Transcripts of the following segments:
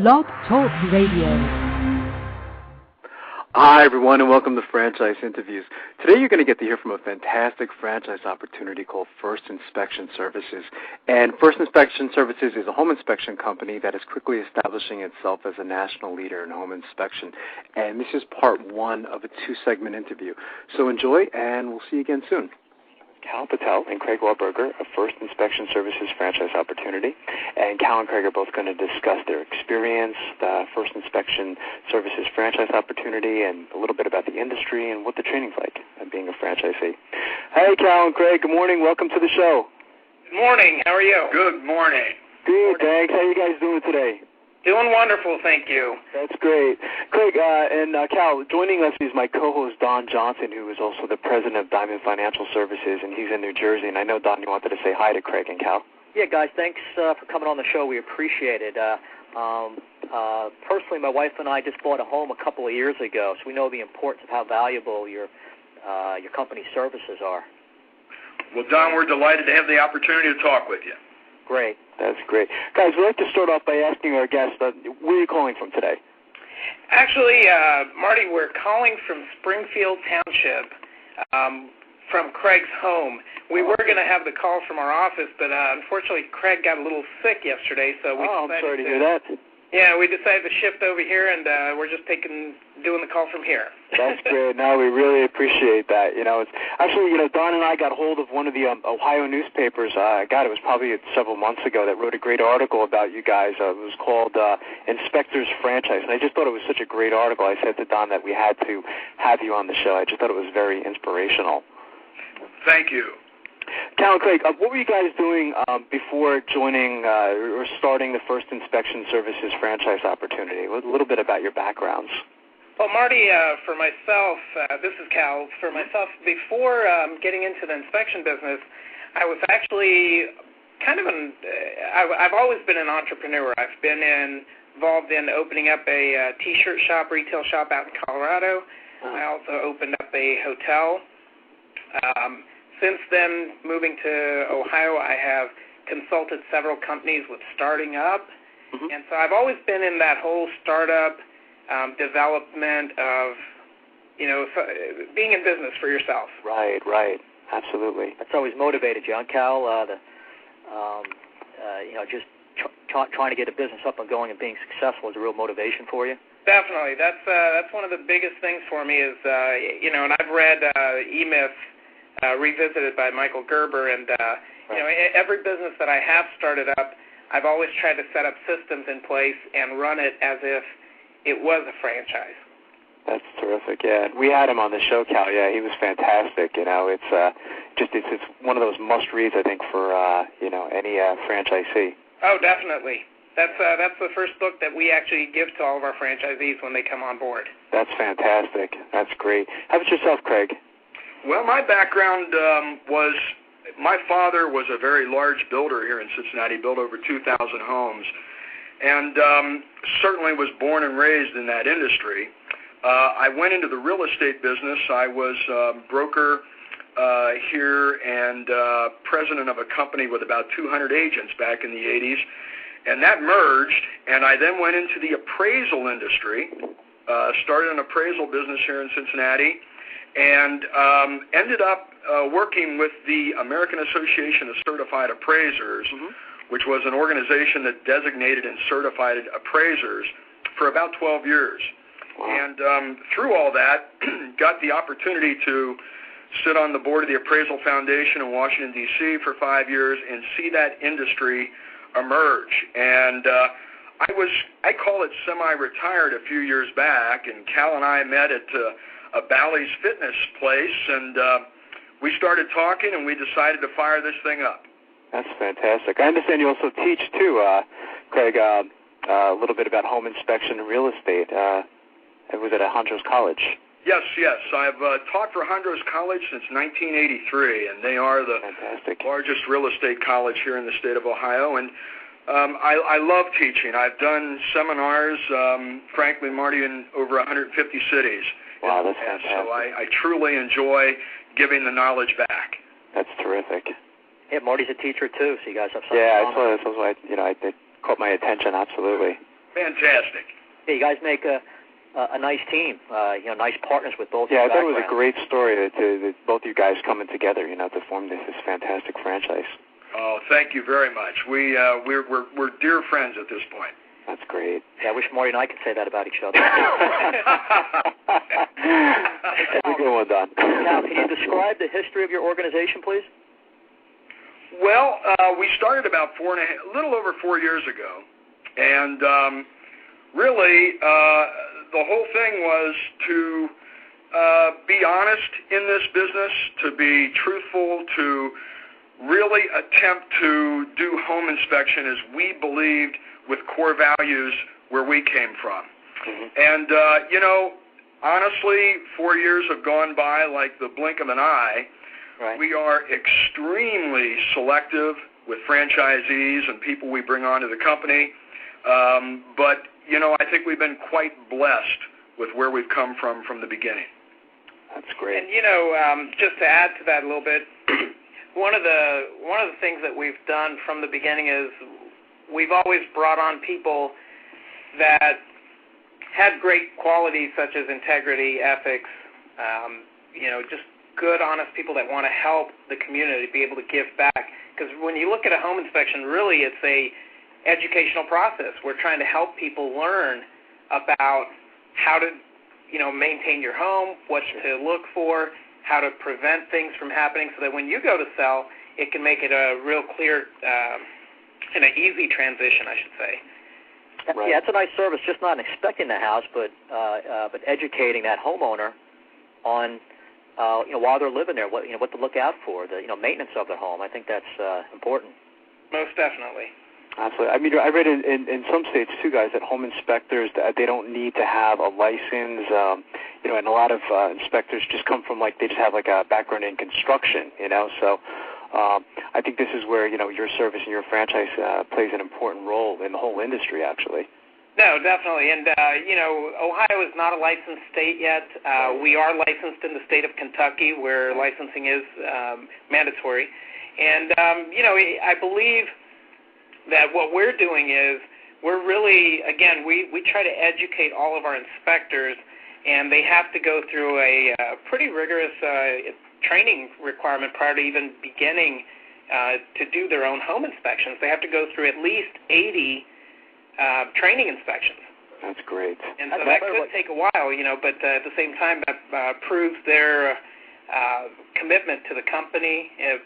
Blog Talk Radio. Hi, everyone, and welcome to Franchise Interviews. Today you're going to get to hear from a fantastic franchise opportunity called First Inspection Services. And First Inspection Services is a home inspection company that is quickly establishing itself as a national leader in home inspection. And this is part one of a two-segment interview. So enjoy, and we'll see you again soon. Patel and Craig Auberger of First Inspection Services franchise opportunity. And Cal and Craig are both going to discuss their experience, the First Inspection Services franchise opportunity, and a little bit about the industry and what the training's like and being a franchisee. Hey, Cal and Craig, good morning. Welcome to the show. Good morning. How are you? Good morning. Good, thanks. How are you guys doing today? Doing wonderful, thank you. That's great. Craig and Cal, joining us is my co-host Don Johnson, who is also the president of Diamond Financial Services, and he's in New Jersey. And I know, Don, you wanted to say hi to Craig and Cal. Yeah, guys, thanks for coming on the show. We appreciate it. Personally, my wife and I just bought a home a couple of years ago, so we know the importance of how valuable your company's services are. Well, Don, we're delighted to have the opportunity to talk with you. Great. That's great. Guys, we'd like to start off by asking our guests, where are you calling from today? Actually, Marty, we're calling from Springfield Township, from Craig's home. We were going to have the call from our office, but unfortunately Craig got a little sick yesterday, so we decided I'm sorry to hear that. Yeah, we decided to shift over here, and we're just doing the call from here. That's great. No, we really appreciate that. It's actually, Don and I got hold of one of the Ohio newspapers. It was probably several months ago, that wrote a great article about you guys. It was called Inspector's Franchise, and I just thought it was such a great article. I said to Don that we had to have you on the show. I just thought it was very inspirational. Thank you. Cal and Craig, what were you guys doing before joining or starting the First Inspection Services franchise opportunity? A little bit about your backgrounds. Well, Marty, for myself, this is Cal. For myself, before getting into the inspection business, I was actually I've always been an entrepreneur. I've been involved in opening up a T-shirt shop, retail shop out in Colorado. I also opened up a hotel. Since then, moving to Ohio, I have consulted several companies with starting up. Mm-hmm. And so I've always been in that whole startup development of, being in business for yourself. Right, absolutely. That's always motivated you, huh, Cal? Just trying to get a business up and going and being successful is a real motivation for you? Definitely. That's one of the biggest things for me is, and I've read E-Myth, Revisited by Michael Gerber, and every business that I have started up, I've always tried to set up systems in place and run it as if it was a franchise. That's terrific. Yeah, we had him on the show, Cal. Yeah, he was fantastic. It's one of those must reads, I think, for any franchisee. Oh, definitely. That's the first book that we actually give to all of our franchisees when they come on board. That's fantastic. That's great. How about yourself, Craig? Well, my background was my father was a very large builder here in Cincinnati, built over 2,000 homes, and certainly was born and raised in that industry. I went into the real estate business. I was broker here and president of a company with about 200 agents back in the 80s, and that merged, and I then went into the appraisal industry, started an appraisal business here in Cincinnati, and ended up working with the American Association of Certified Appraisers, mm-hmm. which was an organization that designated and certified appraisers for about 12 years. Wow. And through all that, got the opportunity to sit on the board of the Appraisal Foundation in Washington, D.C. for 5 years and see that industry emerge. And I call it semi-retired a few years back, and Cal and I met at a Bally's fitness place, and we started talking, and we decided to fire this thing up. That's fantastic. I understand you also teach, too, Craig, a little bit about home inspection and real estate. Was it at Hondros College? Yes. I've taught for Hondros College since 1983, and they are the largest real estate college here in the state of Ohio, and I love teaching. I've done seminars, frankly, Marty, in over 150 cities. Wow, that's fantastic. So I truly enjoy giving the knowledge back. That's terrific. Yeah, Marty's a teacher too, so you guys have something. Yeah, I saw that. It caught my attention. Absolutely. Fantastic. Yeah, you guys make a nice team, nice partners with both. Yeah, I thought it was a great story that both you guys coming together, to form this fantastic franchise. Oh, thank you very much. We're dear friends at this point. That's great. Yeah, I wish Marty and I could say that about each other. That's a good one, Don. Now, can you describe the history of your organization, please? Well, we started about a little over 4 years ago, and really the whole thing was to be honest in this business, to be truthful, to really attempt to do home inspection as we believed with core values where we came from. Mm-hmm. And, honestly, 4 years have gone by like the blink of an eye. Right. We are extremely selective with franchisees and people we bring onto the company. But, I think we've been quite blessed with where we've come from the beginning. That's great. And, just to add to that a little bit, one of the things that we've done from the beginning is we've always brought on people that had great qualities such as integrity, ethics, just good, honest people that want to help the community be able to give back. Because when you look at a home inspection, really it's a educational process. We're trying to help people learn about how to, maintain your home, what to look for, how to prevent things from happening so that when you go to sell, it can make it a real clear and an easy transition, I should say. Right. Yeah, it's a nice service, just not inspecting the house, but educating that homeowner on, while they're living there, what to look out for, the maintenance of their home. I think that's important. Most definitely. Absolutely. I mean, I read in some states too, guys, that home inspectors they don't need to have a license. And a lot of inspectors just come from they just have a background in construction. So I think this is where your service and your franchise plays an important role in the whole industry, actually. No, definitely. And Ohio is not a licensed state yet. We are licensed in the state of Kentucky, where licensing is mandatory. And I believe that what we're doing is we're really, again, we try to educate all of our inspectors, and they have to go through a pretty rigorous training requirement prior to even beginning to do their own home inspections. They have to go through at least 80 training inspections. That's great. And so that could take a while, but at the same time, that proves their commitment to the company. It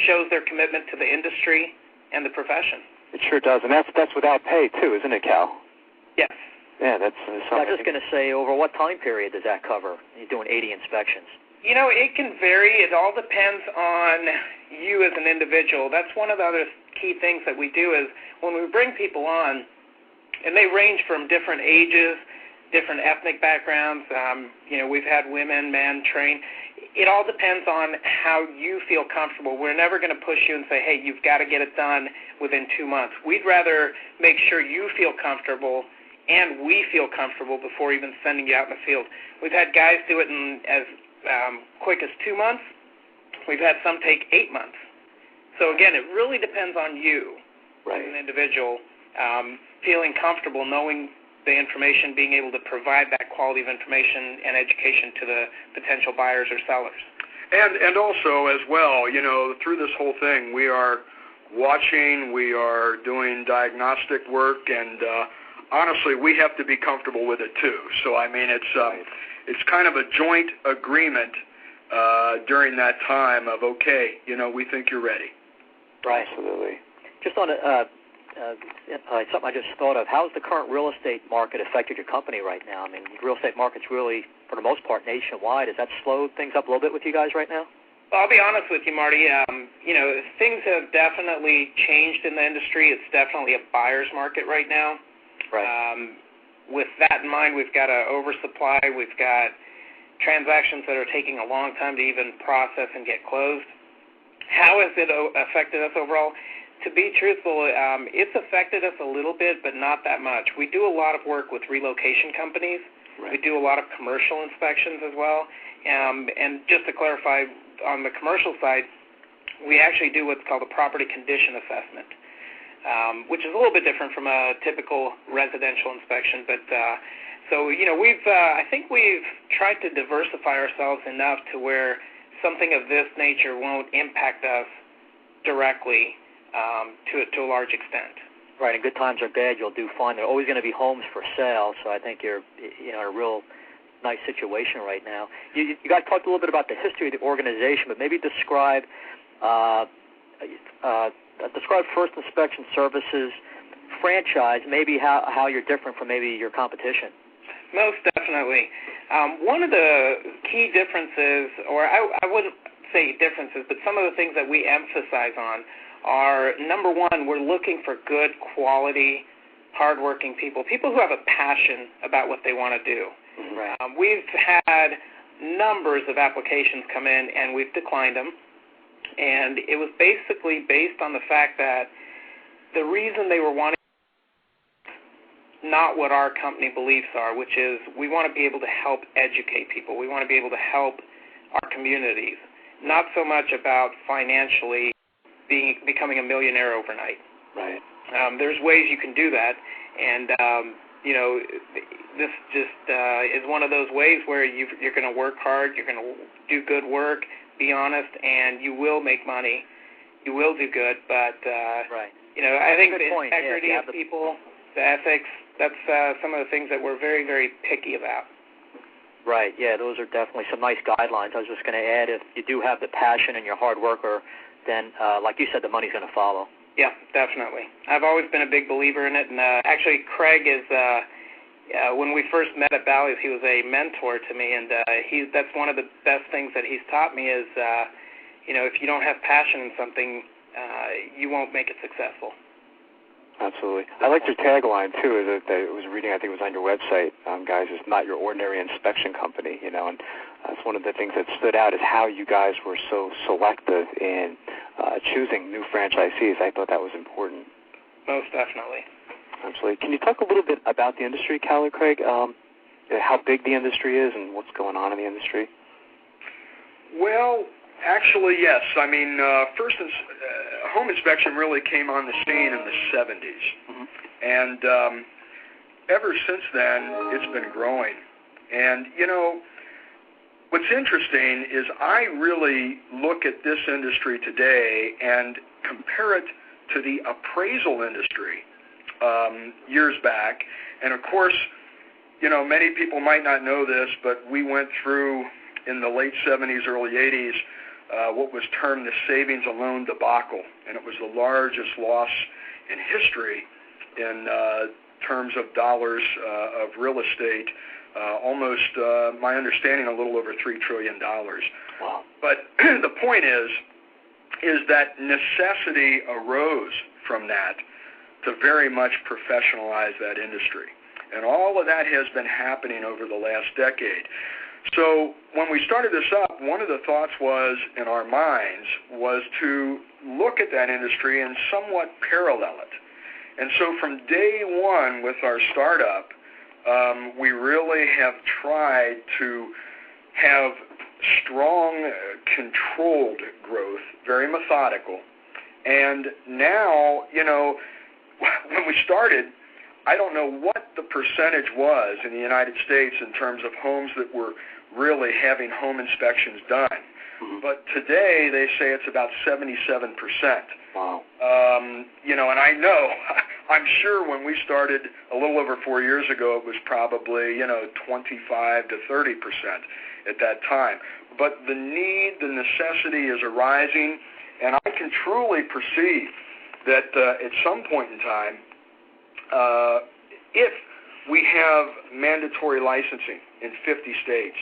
shows their commitment to the industry and the profession. It sure does, and that's without pay too, isn't it, Cal? Yes. Yeah, that's something. I was just going to say, over what time period does that cover? You're doing 80 inspections. It can vary. It all depends on you as an individual. That's one of the other key things that we do is when we bring people on, and they range from different ages, different ethnic backgrounds. We've had women, men train. It all depends on how you feel comfortable. We're never going to push you and say, hey, you've got to get it done within 2 months. We'd rather make sure you feel comfortable and we feel comfortable before even sending you out in the field. We've had guys do it in as quick as 2 months. We've had some take 8 months. So, again, it really depends on you as an individual feeling comfortable knowing the information, being able to provide that quality of information and education to the potential buyers or sellers. And also, as well, through this whole thing, we are watching, we are doing diagnostic work, and honestly, we have to be comfortable with it too. So, I mean, it's kind of a joint agreement during that time of, okay, we think you're ready. Right. Absolutely. Just on something I just thought of, how has the current real estate market affected your company right now? I mean, the real estate market's really, for the most part, nationwide. Has that slowed things up a little bit with you guys right now? Well, I'll be honest with you, Marty. Things have definitely changed in the industry. It's definitely a buyer's market right now. Right. With that in mind, we've got an oversupply. We've got transactions that are taking a long time to even process and get closed. How has it affected us overall? To be truthful, it's affected us a little bit, but not that much. We do a lot of work with relocation companies. Right. We do a lot of commercial inspections as well. And just to clarify, on the commercial side, we actually do what's called a property condition assessment. which is a little bit different from a typical residential inspection. But so I think we've tried to diversify ourselves enough to where something of this nature won't impact us directly to a large extent. Right, and good times or bad, you'll do fine. There are always going to be homes for sale, so I think you're in a real nice situation right now. You guys talked a little bit about the history of the organization, but maybe describe First Inspection Services franchise, maybe how you're different from maybe your competition. Most definitely. One of the key differences, or I wouldn't say differences, but some of the things that we emphasize on are, number one, we're looking for good quality, hardworking people who have a passion about what they want to do. Right. We've had numbers of applications come in, and we've declined them, and it was basically based on the fact that the reason they were wanting not what our company beliefs are, which is we want to be able to help educate people. We want to be able to help our communities, not so much about financially becoming a millionaire overnight. Right. There's ways you can do that, and this just is one of those ways where you're going to work hard, you're going to do good work, be honest, and you will make money. You will do good, but right. I think the integrity of people, the ethics, that's some of the things that we're very, very picky about. Right, yeah, those are definitely some nice guidelines. I was just going to add, if you do have the passion and you're a hard worker, then, like you said, the money's going to follow. Yeah, definitely. I've always been a big believer in it, and actually Craig is, when we first met at Bally's, he was a mentor to me, and that's one of the best things that he's taught me is, if you don't have passion in something, you won't make it successful. Absolutely. I liked your tagline, too, that I was reading, I think it was on your website, guys, it's not your ordinary inspection company, and that's one of the things that stood out is how you guys were so selective in choosing new franchisees. I thought that was important. Most definitely. Absolutely. Can you talk a little bit about the industry, Cal or Craig, how big the industry is and what's going on in the industry? Well, actually, yes. I mean, home inspection really came on the scene in the 70s. Mm-hmm. And ever since then, it's been growing. And, what's interesting is I really look at this industry today and compare it to the appraisal industry years back. And, of course, many people might not know this, but we went through, in the late 70s, early 80s, what was termed the savings and loan debacle, and it was the largest loss in history in terms of dollars of real estate, almost, my understanding, a little over $3 trillion. Wow. But the point is that necessity arose from that to very much professionalize that industry. And all of that has been happening over the last decade. So when we started this up, one of the thoughts was, in our minds, was to look at that industry and somewhat parallel it. And so from day one with our startup, we really have tried to have strong, controlled growth, very methodical. And now, when we started, I don't know what the percentage was in the United States in terms of homes that were really having home inspections done. Mm-hmm. But today they say it's about 77%. Wow. And I know, I'm sure when we started a little over 4 years ago, it was probably, 25 to 30% at that time. But the need, the necessity is arising, and I can truly perceive that at some point in time, if we have mandatory licensing in 50 states,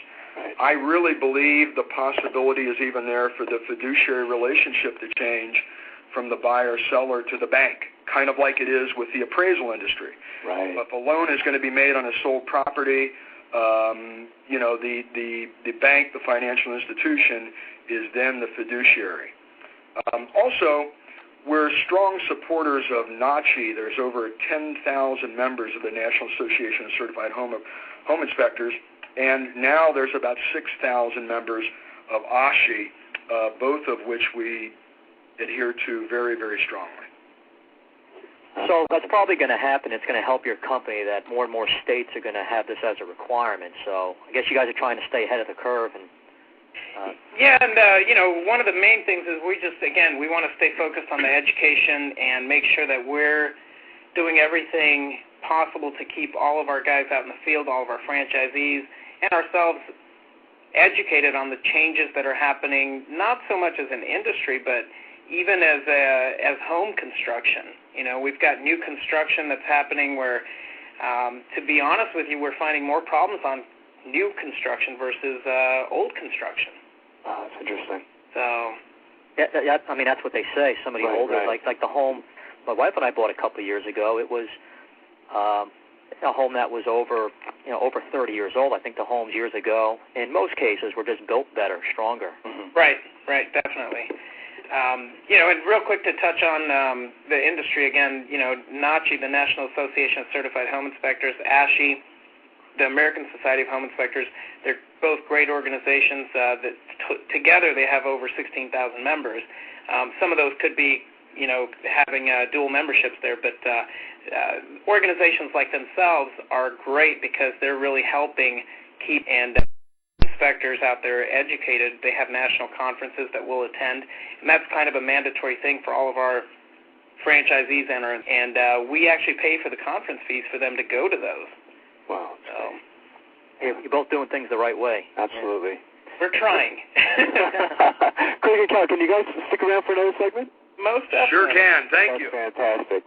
I really believe the possibility is even there for the fiduciary relationship to change from the buyer-seller to the bank, kind of like it is with the appraisal industry. Right. But the loan is going to be made on a sold property. The bank, the financial institution, is then the fiduciary. Also, we're strong supporters of NACHI. There's over 10,000 members of the National Association of Certified Home Inspectors, and now there's about 6,000 members of ASHI, both of which we adhere to very, very strongly. So that's probably going to happen. It's going to help your company that more and more states are going to have this as a requirement. So I guess you guys are trying to stay ahead of the curve. And one of the main things is we want to stay focused on the education and make sure that we're doing everything possible to keep all of our guys out in the field, all of our franchisees, and ourselves educated on the changes that are happening, not so much as an industry, but even as home construction. We've got new construction that's happening where, to be honest with you, we're finding more problems on new construction versus old construction. Oh, that's interesting. So, I mean, that's what they say. Some of the older, like the home my wife and I bought a couple of years ago. It was a home that was over 30 years old. I think the homes years ago, in most cases, were just built better, stronger. Mm-hmm. Right, definitely. And real quick to touch on the industry again, NACHI, the National Association of Certified Home Inspectors, ASHI, the American Society of Home Inspectors, they're both great organizations that together they have over 16,000 members. Some of those could be, having dual memberships there, but organizations like themselves are great because they're really helping keep inspectors out there educated. They have national conferences that we'll attend, and that's kind of a mandatory thing for all of our franchisees and we actually pay for the conference fees for them to go to those. Wow. So, you're both doing things the right way. Absolutely. We're trying. Craig and Cal, can you guys stick around for another segment? Most definitely. Sure can. Thank you. That's fantastic.